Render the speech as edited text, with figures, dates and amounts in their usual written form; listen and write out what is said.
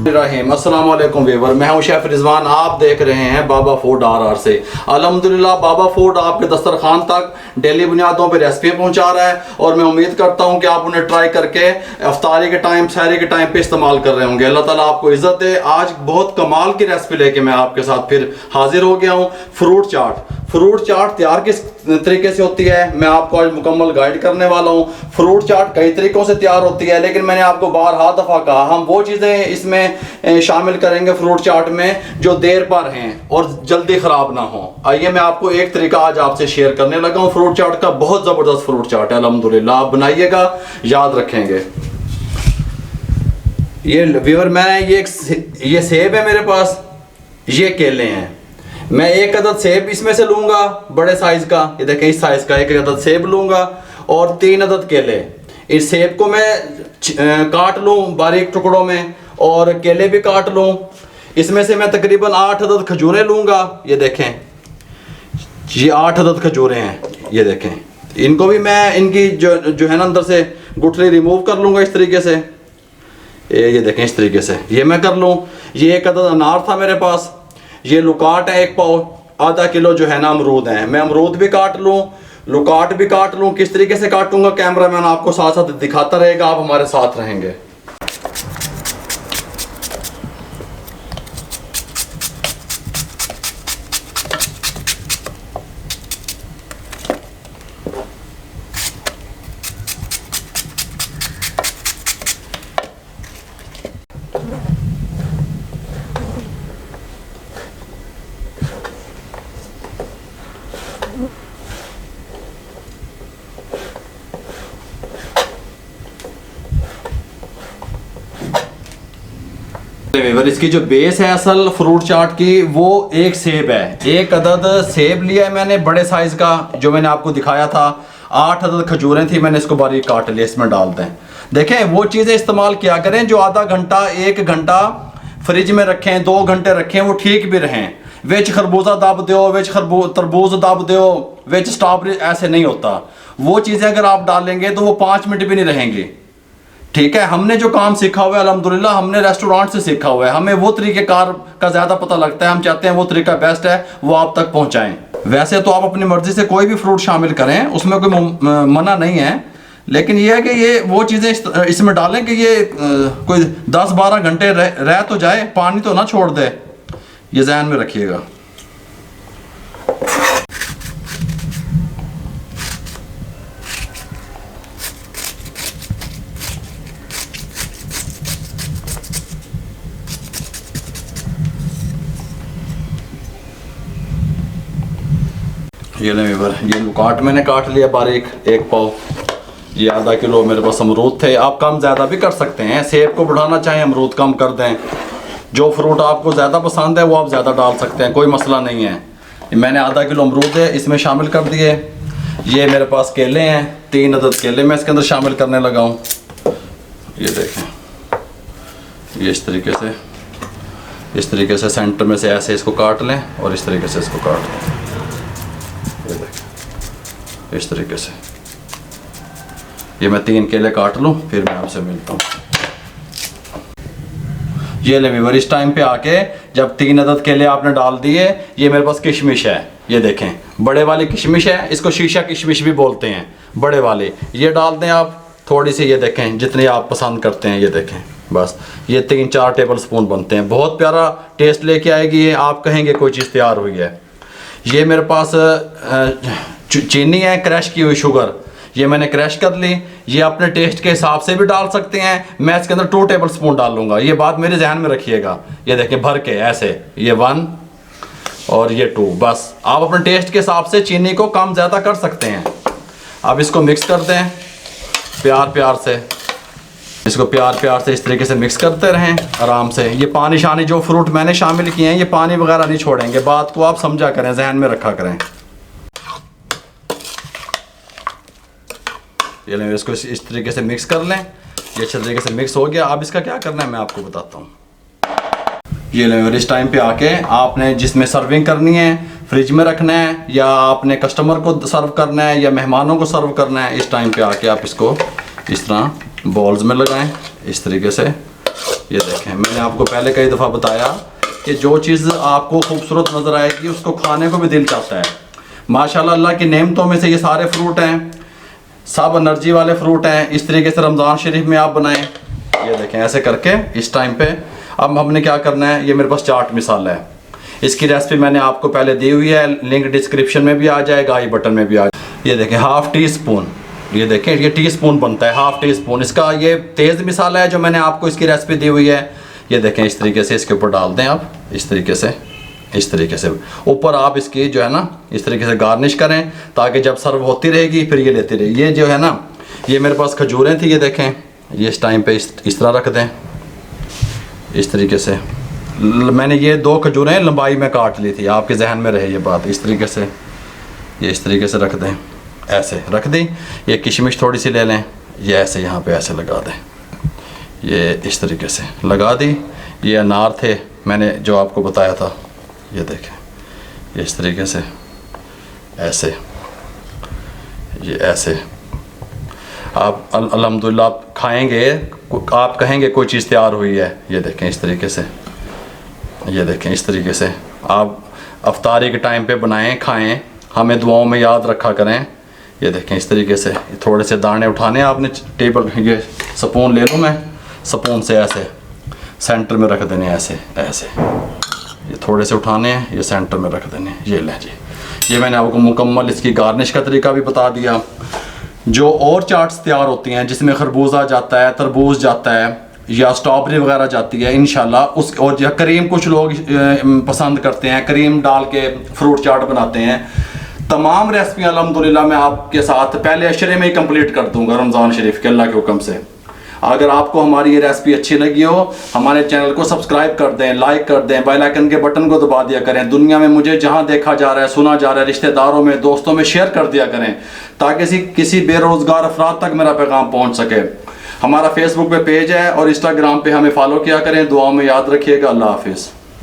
अस्सलाम वालेकुम व्यूअर, मैं हूं शेफ रिजवान। आप देख रहे हैं बाबा फूड RR से। अल्हम्दुलिल्लाह बाबा फूड आपके दस्तरखान तक डेली बुनियादों पर रेसिपी पहुंचा रहा है और मैं उम्मीद करता हूं कि आप उन्हें ट्राई करके अफ्तारी के टाइम, सहरी के टाइम पे इस्तेमाल कर रहे होंगे। अल्लाह ताला आपको इज्जत दे। आज बहुत कमाल की रेसिपी लेके मैं आपके साथ फिर हाजिर हो गया हूँ। फ्रूट चाट तैयार किस तरीके से होती है मैं आपको आज मुकम्मल गाइड करने वाला हूँ। फ्रूट चाट कई तरीकों से तैयार होती है, लेकिन मैंने आपको बारहा दफ़ा कहा हम वो चीज़ें इसमें शामिल करेंगे फ्रूट चाट में जो देर पर हैं और जल्दी ख़राब ना हो। आइए मैं आपको एक तरीका आज आपसे शेयर करने लगा हूँ फ्रूट चाट का। बहुत ज़बरदस्त फ्रूट चाट है अल्हम्दुलिल्लाह, आप बनाइएगा, याद रखेंगे। ये व्यूअर मैं ये सेब है मेरे पास, ये केले हैं। मैं एक अदद सेब इसमें से लूँगा बड़े साइज़ का, ये देखें इस साइज़ का एक अदद सेब लूँगा और 3 अदद केले। इस सेब को मैं काट लूँ बारीक टुकड़ों में और केले भी काट लूँ। इसमें से मैं तकरीबन 8 अदद खजूरें लूँगा। ये देखें ये 8 अदद खजूरें हैं, ये देखें। इनको भी मैं इनकी जो है ना अंदर से गुठली रिमूव कर लूँगा इस तरीके से। ये देखें इस तरीके से ये मैं कर लूँ। ये एक अदद अनार था मेरे पास। ये लुकाट है 1 पाव, आधा किलो जो है ना अमरूद हैं। मैं अमरूद भी काट लूँ, लुकाट भी काट लूँ। किस तरीके से काटूंगा कैमरामैन आपको साथ साथ दिखाता रहेगा, आप हमारे साथ रहेंगे। इसकी जो बेस है असल फ्रूट चाट की वो एक सेब है। एक अदद सेब लिया है मैंने बड़े साइज का, जो मैंने आपको दिखाया था। 8 अदद खजूरें थी, मैंने इसको बारीक काट लिया। इसमें डाल दें। देखें वो चीज़ें इस्तेमाल किया करें जो आधा घंटा 1 घंटा फ्रिज में रखें, 2 घंटे रखें, वो ठीक भी रहें। विच खरबूजा दब दो, विच तरबूज दब दो, विच स्ट्रॉबेरी, ऐसे नहीं होता। वो चीज़ें अगर आप डालेंगे तो वो 5 मिनट भी नहीं रहेंगी। ठीक है, हमने जो काम सीखा हुआ है अल्हम्दुलिल्लाह हमने रेस्टोरेंट से सीखा हुआ है। हमें वो तरीक़ेकार का ज़्यादा पता लगता है, हम चाहते हैं वो तरीका बेस्ट है वो आप तक पहुंचाएं। वैसे तो आप अपनी मर्जी से कोई भी फ्रूट शामिल करें, उसमें कोई मना नहीं है, लेकिन ये है कि ये वो चीज़ें इसमें डालें कि ये कोई 10-12 घंटे रह तो जाए, पानी तो ना छोड़ दे। ये ध्यान में रखिएगा। ये ले वीवर, ये लुकाट मैंने काट लिया बारीक 1 पाव। ये आधा किलो मेरे पास अमरूद थे। आप कम ज़्यादा भी कर सकते हैं, सेब को बढ़ाना चाहें अमरूद कम कर दें। जो फ्रूट आपको ज़्यादा पसंद है वो आप ज़्यादा डाल सकते हैं, कोई मसला नहीं है। मैंने आधा किलो अमरूद है इसमें शामिल कर दिए। ये मेरे पास केले हैं, 3 अदद केले मैं इसके अंदर शामिल करने लगा हूँ। ये देखें, ये इस तरीके से सेंटर में से ऐसे इसको काट लें और इस तरीके से इसको काट लें। इस तरीके से ये मैं 3 केले काट लूँ, फिर मैं आपसे मिलता हूँ। ये ले व्यूअर, इस टाइम पे आके जब 3 अदद केले आपने डाल दिए, ये मेरे पास किशमिश है। ये देखें बड़े वाली किशमिश है, इसको शीशा किशमिश भी बोलते हैं, बड़े वाले। ये डाल दें आप थोड़ी सी, ये देखें जितनी आप पसंद करते हैं। ये देखें बस ये 3-4 टेबल स्पून बनते हैं। बहुत प्यारा टेस्ट लेके आएगी ये, आप कहेंगे कोई चीज़ तैयार हुई है। ये मेरे पास चीनी है, क्रश की हुई शुगर, ये मैंने क्रश कर ली। ये अपने टेस्ट के हिसाब से भी डाल सकते हैं। मैं इसके अंदर 2 टेबल स्पून डालूंगा, ये बात मेरे ध्यान में रखिएगा। ये देखें भर के ऐसे, ये 1 और ये 2, बस आप अपने टेस्ट के हिसाब से चीनी को कम ज़्यादा कर सकते हैं। अब इसको मिक्स कर दें प्यार से। इसको प्यार से इस तरीके से मिक्स करते रहें आराम से। ये पानी शानी जो फ्रूट मैंने शामिल किए हैं ये पानी वगैरह नहीं छोड़ेंगे, बात को आप समझा करें, जहन में रखा करें। ये लें, इसको इस तरीके से मिक्स कर लें। ये अच्छे तरीके से मिक्स हो गया। अब इसका क्या करना है मैं आपको बताता हूँ। ये लें, इस टाइम पे आके आपने जिसमें सर्विंग करनी है फ्रिज में रखना है या आपने कस्टमर को सर्व करना है या मेहमानों को सर्व करना है, इस टाइम पे आके आप इसको इस तरह बॉल्स में लगाएं इस तरीके से ये देखें, मैंने आपको पहले कई दफ़ा बताया कि जो चीज़ आपको खूबसूरत नज़र आएगी उसको खाने को भी दिल चाहता है। माशाल्लाह अल्लाह की नेमतों में से ये सारे फ्रूट हैं, सब एनर्जी वाले फ्रूट हैं। इस तरीके से रमज़ान शरीफ में आप बनाएं। ये देखें ऐसे करके इस टाइम पे अब हमने क्या करना है, ये मेरे पास चाट मिसाला है, इसकी रेसिपी मैंने आपको पहले दी हुई है, लिंक डिस्क्रिप्शन में भी आ जाएगा, आई बटन में भी आ जाएगा। ये देखें हाफ़ टी स्पून, ये देखें ये टी स्पून बनता है, हाफ़ टी स्पून इसका। ये तेज़ मिसाला है जो मैंने आपको इसकी रेसिपी दी हुई है। ये देखें इस तरीके से इसके ऊपर डाल दें आप, इस तरीके से ऊपर आप इसकी जो है ना इस तरीके से गार्निश करें, ताकि जब सर्व होती रहेगी फिर ये लेती रहेगी। ये जो है ना, ये मेरे पास खजूरें थी, ये देखें, ये इस टाइम पे इस तरह रख दें, इस तरीके से। मैंने ये 2 खजूरें लंबाई में काट ली थी, आपके जहन में रहे ये बात। इस तरीके से ये इस तरीके से रख दें, ऐसे रख दी। ये किशमिश थोड़ी सी ले लें, ये ऐसे यहाँ पे ऐसे लगा दें, ये इस तरीके से लगा दी। ये अनार थे मैंने जो आपको बताया था, ये देखें, ये इस तरीके से ऐसे, ये ऐसे। आप अल्हम्दुलिल्लाह आप खाएंगे, आप कहेंगे कोई चीज़ तैयार हुई है। ये देखें इस तरीके से, ये देखें इस तरीके से आप अफ्तारी के टाइम पे बनाएं, खाएं, हमें दुआओं में याद रखा करें। ये देखें इस तरीके से थोड़े से दाने उठाने आपने, टेबल ये स्पून ले लूँ मैं, स्पून से ऐसे सेंटर में रख देने, ऐसे ऐसे ये थोड़े से उठाने हैं, ये सेंटर में रख देने। ये लें जी, ये मैंने आपको मुकम्मल इसकी गार्निश का तरीका भी बता दिया। जो और चाट्स तैयार होती हैं जिसमें खरबूजा जाता है, तरबूज जाता है या स्ट्रॉबेरी वगैरह जाती है इंशाल्लाह, उस और या करीम कुछ लोग पसंद करते हैं, करीम डाल के फ्रूट चाट बनाते हैं। तमाम रेसिपियाँ अल्हम्दुलिल्लाह मैं आपके साथ पहले अशरे में ही कंप्लीट कर दूंगा रमज़ान शरीफ के, अल्लाह के हुक्म से। अगर आपको हमारी ये रेसिपी अच्छी लगी हो, हमारे चैनल को सब्सक्राइब कर दें, लाइक कर दें, बेल आइकन के बटन को दबा दिया करें। दुनिया में मुझे जहां देखा जा रहा है, सुना जा रहा है, रिश्तेदारों में, दोस्तों में शेयर कर दिया करें, ताकि किसी बेरोज़गार अफराद तक मेरा पैगाम पहुंच सके। हमारा फेसबुक पे पेज है और इंस्टाग्राम पे हमें फॉलो किया करें। दुआओं में याद रखिएगा। अल्लाह हाफिज़।